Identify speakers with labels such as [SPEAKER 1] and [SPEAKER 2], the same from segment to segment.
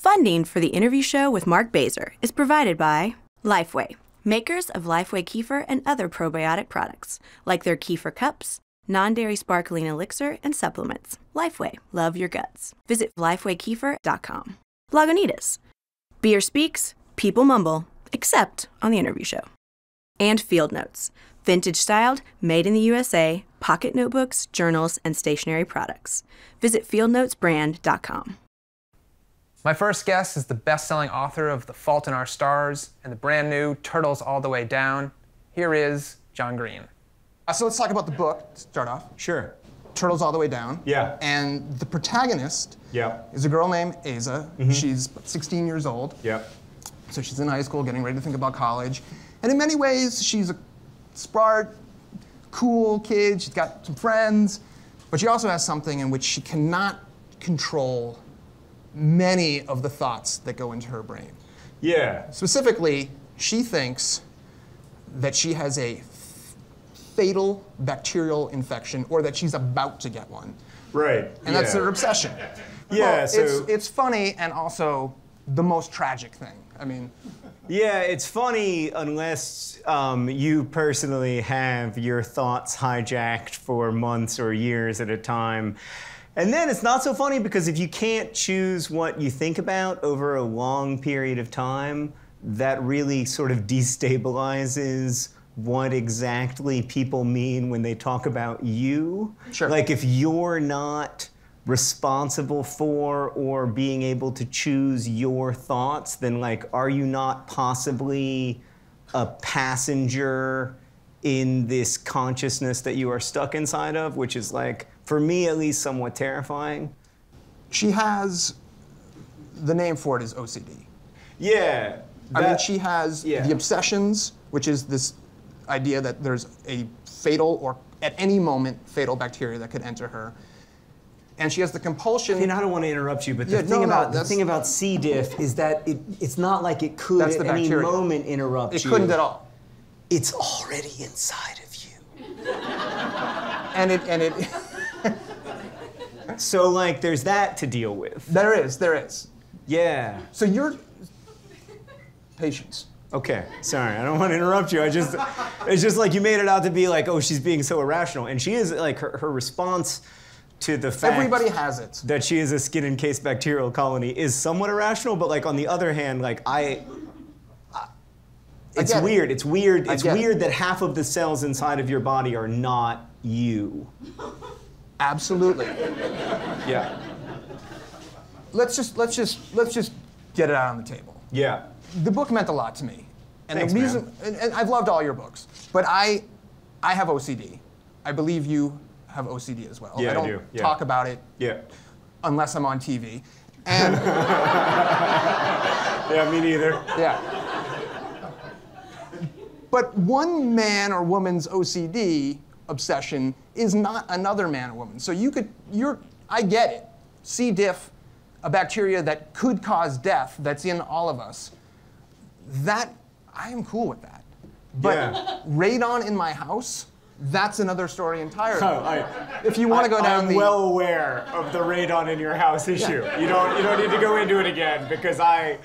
[SPEAKER 1] Funding for the interview show with Mark Bazer is provided by Lifeway, makers of Lifeway Kefir and other probiotic products, like their Kefir Cups, non-dairy sparkling elixir, and supplements. Lifeway, love your guts. Visit lifewaykefir.com. Lagunitas, beer speaks, people mumble, except on the interview show. And Field Notes, vintage styled, made in the USA, pocket notebooks, journals, and stationery products. Visit fieldnotesbrand.com.
[SPEAKER 2] My first guest is the best-selling author of The Fault in Our Stars and the brand new Turtles All the Way Down. Here is John Green.
[SPEAKER 3] So let's talk about the book to start off.
[SPEAKER 4] Sure.
[SPEAKER 3] Turtles All the Way Down.
[SPEAKER 4] Yeah.
[SPEAKER 3] And the protagonist is a girl named Asa. She's 16 years old.
[SPEAKER 4] Yeah.
[SPEAKER 3] So she's in high school, getting ready to think about college. And in many ways, she's a smart, cool kid. She's got some friends. But she also has something in which she cannot control many of the thoughts that go into her brain.
[SPEAKER 4] Yeah.
[SPEAKER 3] Specifically, she thinks that she has a fatal bacterial infection, or that she's about to get one.
[SPEAKER 4] Right.
[SPEAKER 3] And that's her obsession.
[SPEAKER 4] Yeah,
[SPEAKER 3] well,
[SPEAKER 4] so
[SPEAKER 3] it's funny and also the most tragic thing. I mean,
[SPEAKER 4] yeah, it's funny unless you personally have your thoughts hijacked for months or years at a time. And then it's not so funny because if you can't choose what you think about over a long period of time, that really sort of destabilizes what exactly people mean when they talk about you.
[SPEAKER 3] Sure.
[SPEAKER 4] Like if you're not responsible for or being able to choose your thoughts, then like, are you not possibly a passenger in this consciousness that you are stuck inside of, which is like, for me at least, somewhat terrifying?
[SPEAKER 3] she has, the name for it is OCD.
[SPEAKER 4] Yeah.
[SPEAKER 3] I mean, she has
[SPEAKER 4] yeah.
[SPEAKER 3] the obsessions, which is this idea that there's a fatal, or at any moment, fatal bacteria that could enter her. And she has the compulsion.
[SPEAKER 4] I mean, I don't want to interrupt you, but
[SPEAKER 3] Yeah,
[SPEAKER 4] the thing
[SPEAKER 3] no,
[SPEAKER 4] about C. diff is that it's not like it could
[SPEAKER 3] That's
[SPEAKER 4] at
[SPEAKER 3] the
[SPEAKER 4] any
[SPEAKER 3] bacteria.
[SPEAKER 4] moment interrupt
[SPEAKER 3] It
[SPEAKER 4] you.
[SPEAKER 3] couldn't at all.
[SPEAKER 4] It's already inside of you.
[SPEAKER 3] And it
[SPEAKER 4] So like, there's that to deal with.
[SPEAKER 3] there is.
[SPEAKER 4] Yeah.
[SPEAKER 3] So you're, patience.
[SPEAKER 4] Okay, sorry, I don't want to interrupt you. It's just like you made it out to be like, oh, she's being so irrational. And she is, like, her response to the fact
[SPEAKER 3] Everybody has it.
[SPEAKER 4] that she is a skin-encased bacterial colony is somewhat irrational, but like on the other hand, like it's weird. It's weird. It's weird that half of the cells inside of your body are not you.
[SPEAKER 3] Absolutely.
[SPEAKER 4] Yeah.
[SPEAKER 3] Let's just get it out on the table.
[SPEAKER 4] Yeah.
[SPEAKER 3] The book meant a lot to me. And
[SPEAKER 4] Thanks,
[SPEAKER 3] the reason, and I've loved all your books, but I have OCD. I believe you have OCD as well.
[SPEAKER 4] Yeah,
[SPEAKER 3] I don't
[SPEAKER 4] do. Yeah.
[SPEAKER 3] talk about it
[SPEAKER 4] Yeah.
[SPEAKER 3] unless I'm on TV. And
[SPEAKER 4] Yeah, me neither.
[SPEAKER 3] yeah. But one man or woman's OCD obsession is not another man or woman. So I get it. C. diff, a bacteria that could cause death that's in all of us, that, I am cool with that. But
[SPEAKER 4] Yeah.
[SPEAKER 3] radon in my house, that's another story entirely.
[SPEAKER 4] Oh,
[SPEAKER 3] If you want to go down
[SPEAKER 4] I'm
[SPEAKER 3] the...
[SPEAKER 4] well aware of the radon in your house issue. You don't need to go into it again because I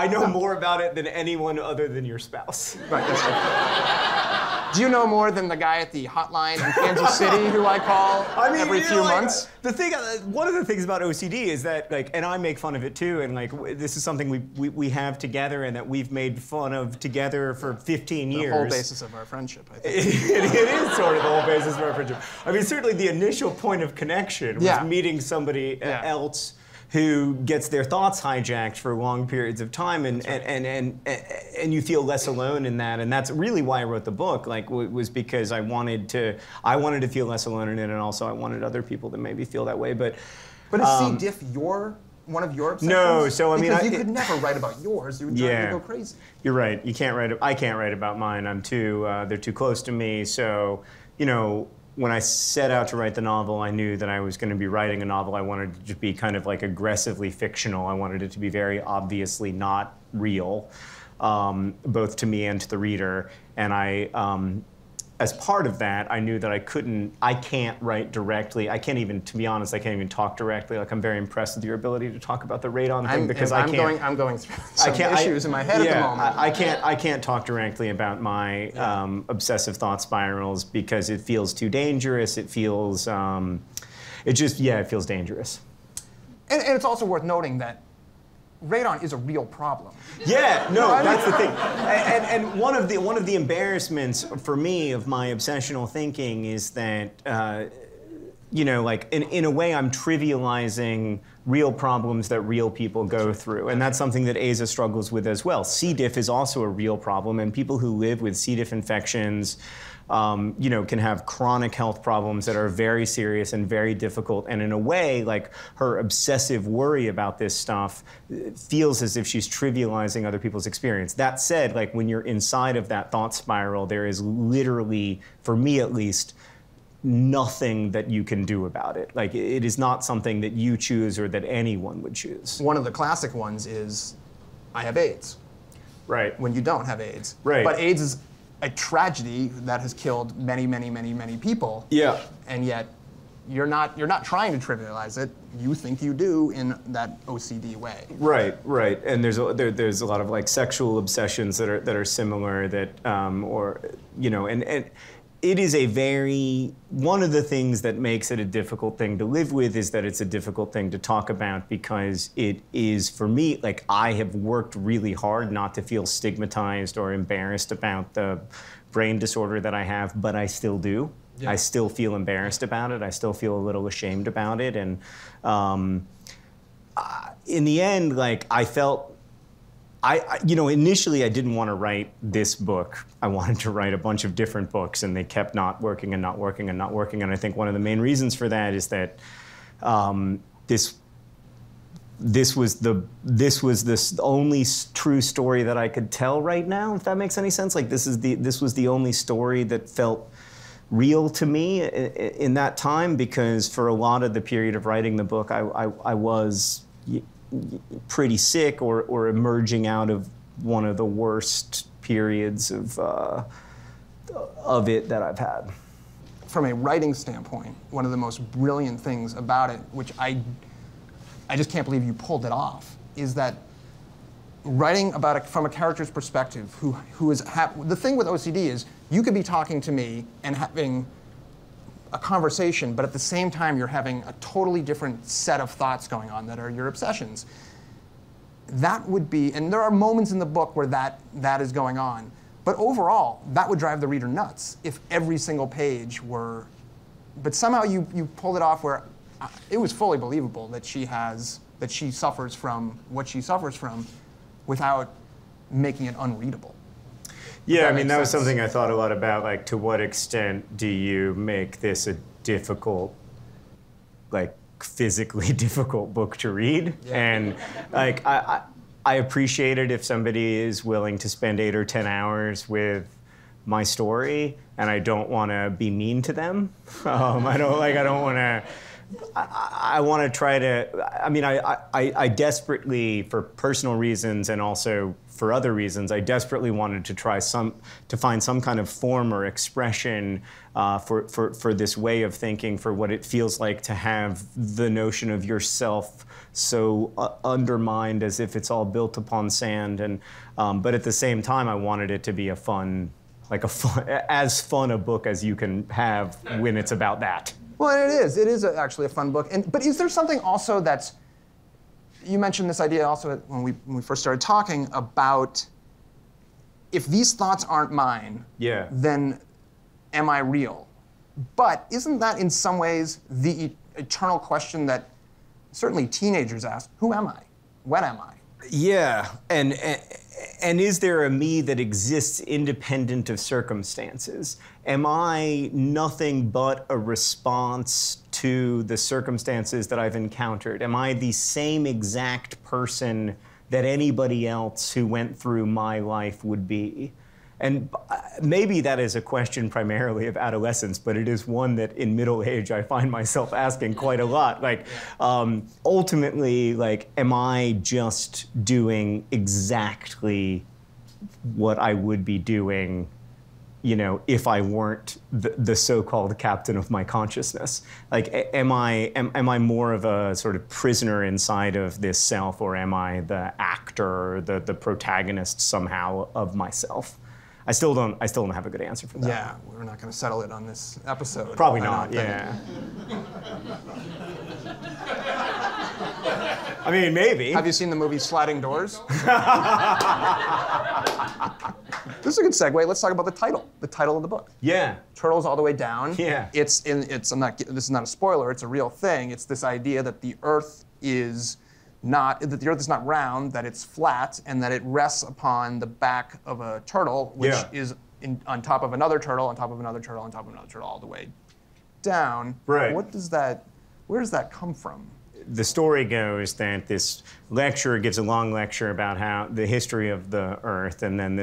[SPEAKER 4] know more about it than anyone other than your spouse.
[SPEAKER 3] Right, that's right. Do you know more than the guy at the hotline in Kansas City who I call every few months?
[SPEAKER 4] The thing, one of the things about OCD is that, like, and I make fun of it too, and like, this is something we have together and that we've made fun of together for 15 years.
[SPEAKER 3] The whole basis of our friendship, I think.
[SPEAKER 4] It is sort of the whole basis of our friendship. I mean, certainly the initial point of connection was meeting somebody else who gets their thoughts hijacked for long periods of time, and you feel less alone in that, and that's really why I wrote the book. Like, was because I wanted to feel less alone in it, and also I wanted other people to maybe feel that way. But
[SPEAKER 3] is C. diff one of your obsessions?
[SPEAKER 4] No, so I mean,
[SPEAKER 3] because you could never write about yours. You would drive me to go crazy.
[SPEAKER 4] You're right. You can't write. I can't write about mine. They're too close to me. So, you know, when I set out to write the novel, I knew that I was going to be writing a novel. I wanted it to be kind of like aggressively fictional. I wanted it to be very obviously not real, both to me and to the reader. And as part of that, I knew that I can't write directly. I can't even, to be honest, I can't even talk directly. Like, I'm very impressed with your ability to talk about the radon thing because I'm going through
[SPEAKER 3] some issues in my head at the moment.
[SPEAKER 4] I can't talk directly about my obsessive thought spirals because it feels too dangerous. It feels, it feels dangerous.
[SPEAKER 3] And it's also worth noting that radon is a real problem.
[SPEAKER 4] Yeah, no, that's the thing. And one of the embarrassments for me of my obsessional thinking is that, you know, like in a way I'm trivializing real problems that real people go through. And that's something that Asa struggles with as well. C. diff is also a real problem, and people who live with C. diff infections you know, can have chronic health problems that are very serious and very difficult. And in a way, like, her obsessive worry about this stuff feels as if she's trivializing other people's experience. That said, like, when you're inside of that thought spiral, there is literally, for me at least, nothing that you can do about it. Like, it is not something that you choose or that anyone would choose.
[SPEAKER 3] One of the classic ones is, I have AIDS.
[SPEAKER 4] Right.
[SPEAKER 3] When you don't have AIDS.
[SPEAKER 4] Right.
[SPEAKER 3] But AIDS is a tragedy that has killed many, many, many, many people.
[SPEAKER 4] Yeah.
[SPEAKER 3] And yet, you're not trying to trivialize it. You think you do in that OCD way.
[SPEAKER 4] Right, right. And there's a lot of, like, sexual obsessions that are similar that, or, you know, and it is a very, one of the things that makes it a difficult thing to live with is that it's a difficult thing to talk about because it is, for me, like, I have worked really hard not to feel stigmatized or embarrassed about the brain disorder that I have, but I still do. Yeah. I still feel embarrassed about it. I still feel a little ashamed about it. And in the end, like, I felt, you know, initially I didn't want to write this book. I wanted to write a bunch of different books, and they kept not working and not working and not working. And I think one of the main reasons for that is that this was the only true story that I could tell right now, if that makes any sense. Like, this was the only story that felt real to me in that time, because for a lot of the period of writing the book, I was pretty sick or emerging out of one of the worst periods of it that I've had.
[SPEAKER 3] From a writing standpoint, one of the most brilliant things about it, which I just can't believe you pulled it off, is that writing about from a character's perspective, who is the thing with OCD is you could be talking to me and having a conversation, but at the same time you're having a totally different set of thoughts going on that are your obsessions. That would be, and there are moments in the book where that is going on, but overall, that would drive the reader nuts if every single page were, but somehow you pulled it off where it was fully believable that she suffers from what she suffers from without making it unreadable.
[SPEAKER 4] Yeah, I mean, that was something I thought a lot about, like, to what extent do you make this a difficult, like, physically difficult book to read? Yeah. And, like, I appreciate it if somebody is willing to spend 8 or 10 hours with my story, and I don't want to be mean to them. I don't want to. I want to try to, I mean, I desperately, for personal reasons and also for other reasons, I desperately wanted to find some kind of form or expression for this way of thinking, for what it feels like to have the notion of yourself so undermined as if it's all built upon sand. And but at the same time, I wanted it to be as fun a book as you can have when it's about that.
[SPEAKER 3] Well, it is actually a fun book. But is there something also that's, you mentioned this idea also when we first started talking about, if these thoughts aren't mine, yeah, then am I real? But isn't that in some ways the eternal question that certainly teenagers ask, who am I? When am I?
[SPEAKER 4] Yeah, and is there a me that exists independent of circumstances? Am I nothing but a response to the circumstances that I've encountered? Am I the same exact person that anybody else who went through my life would be? And maybe that is a question primarily of adolescence, but it is one that in middle age I find myself asking quite a lot. Like, ultimately, like, am I just doing exactly what I would be doing you know, if I weren't the so-called captain of my consciousness? Like, am I more of a sort of prisoner inside of this self, or am I the actor, the protagonist somehow of myself? I still don't have a good answer for that.
[SPEAKER 3] Yeah, we're not going to settle it on this episode.
[SPEAKER 4] Probably not, yeah. I mean, maybe.
[SPEAKER 3] Have you seen the movie Sliding Doors? This is a good segue. Let's talk about the title of the book.
[SPEAKER 4] Yeah.
[SPEAKER 3] Turtles All the Way Down.
[SPEAKER 4] Yeah.
[SPEAKER 3] This is not a spoiler, it's a real thing. It's this idea that the Earth is not round, that it's flat, and that it rests upon the back of a turtle, which is on top of another turtle, on top of another turtle, on top of another turtle, all the way down.
[SPEAKER 4] Right.
[SPEAKER 3] Where does that come from?
[SPEAKER 4] The story goes that this lecturer gives a long lecture about how the history of the Earth, and then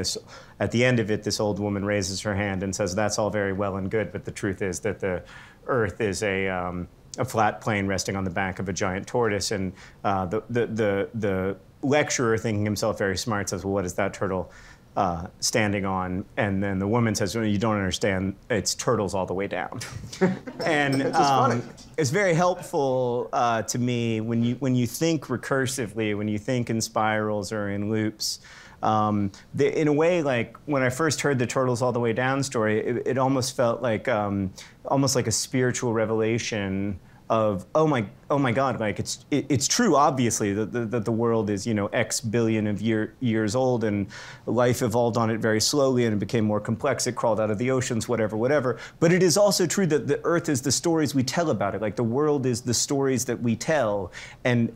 [SPEAKER 4] at the end of it, this old woman raises her hand and says, "That's all very well and good, but the truth is that the Earth is a flat plane resting on the back of a giant tortoise." And the lecturer, thinking himself very smart, says, "Well, what is that turtle standing on?" And then the woman says, "Well, you don't understand. It's turtles all the way down." And it's very helpful to me when you think recursively, when you think in spirals or in loops. In a way, like when I first heard the Turtles All the Way Down story, it almost felt like almost like a spiritual revelation of oh my God, like it's true, obviously, that the world is, you know, X billion of years old, and life evolved on it very slowly, and it became more complex. It crawled out of the oceans, whatever. But it is also true that the Earth is the stories we tell about it. Like the world is the stories that we tell, and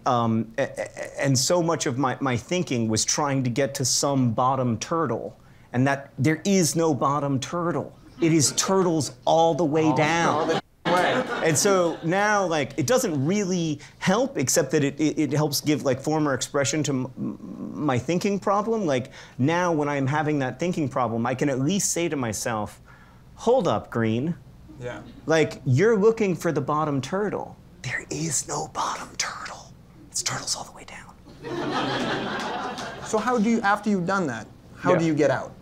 [SPEAKER 4] so much of my thinking was trying to get to some bottom turtle, and that there is no bottom turtle. It is turtles all the way down. And so now, like, it doesn't really help, except that it helps give, like, form or expression to my thinking problem. Like, now when I'm having that thinking problem, I can at least say to myself, hold up, Green.
[SPEAKER 3] Yeah.
[SPEAKER 4] Like, you're looking for the bottom turtle. There is no bottom turtle. It's turtles all the way down.
[SPEAKER 3] So how do you, after you've done that, how do you get out?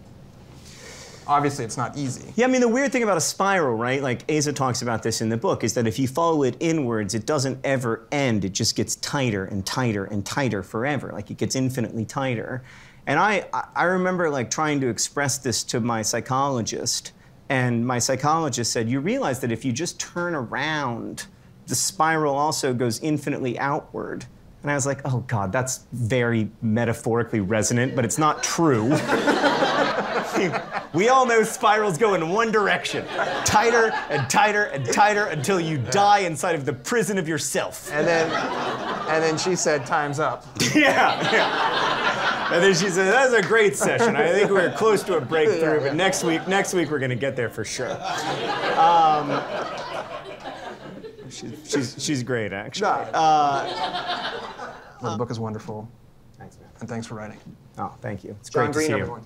[SPEAKER 3] Obviously, it's not easy.
[SPEAKER 4] Yeah, I mean, the weird thing about a spiral, right, like Asa talks about this in the book, is that if you follow it inwards, it doesn't ever end. It just gets tighter and tighter and tighter forever. Like, it gets infinitely tighter. And I remember, like, trying to express this to my psychologist, and my psychologist said, you realize that if you just turn around, the spiral also goes infinitely outward. And I was like, oh, God, that's very metaphorically resonant, but it's not true. We all know spirals go in one direction, tighter and tighter and tighter until you die inside of the prison of yourself.
[SPEAKER 3] And then she said, time's up.
[SPEAKER 4] Yeah. And then she said, that was a great session. I think we're close to a breakthrough, but next week we're going to get there for sure. She's great, actually.
[SPEAKER 3] The book is wonderful.
[SPEAKER 4] Thanks, man.
[SPEAKER 3] And thanks for writing.
[SPEAKER 4] Oh, thank you. It's
[SPEAKER 3] John
[SPEAKER 4] great to
[SPEAKER 3] Green,
[SPEAKER 4] see you.
[SPEAKER 3] everyone.